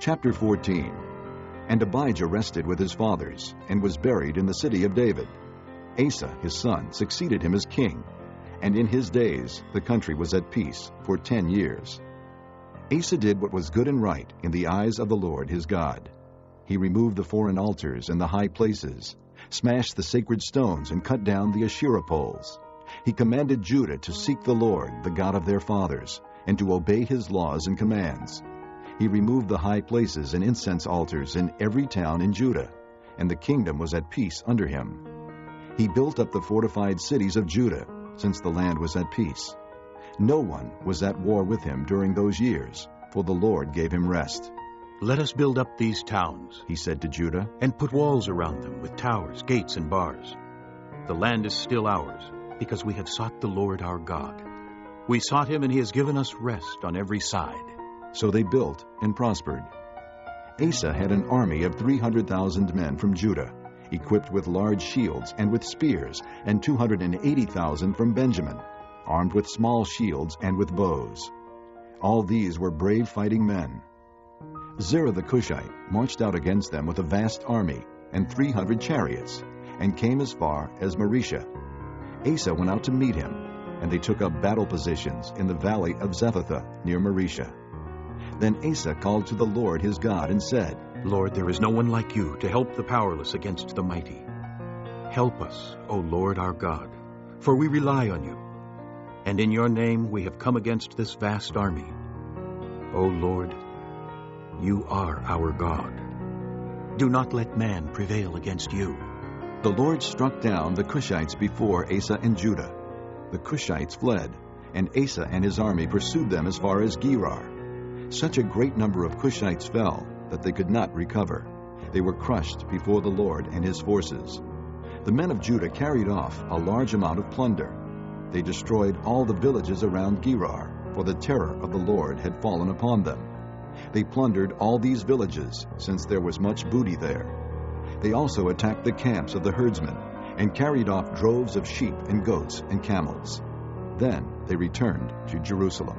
Chapter 14. And Abijah rested with his fathers, and was buried in the city of David. Asa his son succeeded him as king, and in his days the country was at peace for 10 years. Asa did what was good and right in the eyes of the Lord his God. He removed the foreign altars and the high places, smashed the sacred stones, and cut down the Asherah poles. He commanded Judah to seek the Lord, the God of their fathers, and to obey his laws and commands. He removed the high places and incense altars in every town in Judah, and the kingdom was at peace under him. He built up the fortified cities of Judah, since the land was at peace. No one was at war with him during those years, for the Lord gave him rest. "Let us build up these towns," he said to Judah, "and put walls around them with towers, gates, and bars. The land is still ours, because we have sought the Lord our God. We sought him, and he has given us rest on every side." So they built and prospered. Asa had an army of 300,000 men from Judah, equipped with large shields and with spears, and 280,000 from Benjamin, armed with small shields and with bows. All these were brave fighting men. Zerah the Cushite marched out against them with a vast army and 300 chariots, and came as far as Mareshah. Asa went out to meet him, and they took up battle positions in the valley of Zephathah near Mareshah. Then Asa called to the Lord his God and said, "Lord, there is no one like you to help the powerless against the mighty. Help us, O Lord our God, for we rely on you. And in your name we have come against this vast army. O Lord, you are our God. Do not let man prevail against you." The Lord struck down the Cushites before Asa and Judah. The Cushites fled, and Asa and his army pursued them as far as Gerar. Such a great number of Cushites fell that they could not recover. They were crushed before the Lord and his forces. The men of Judah carried off a large amount of plunder. They destroyed all the villages around Gerar, for the terror of the Lord had fallen upon them. They plundered all these villages, since there was much booty there. They also attacked the camps of the herdsmen, and carried off droves of sheep and goats and camels. Then they returned to Jerusalem.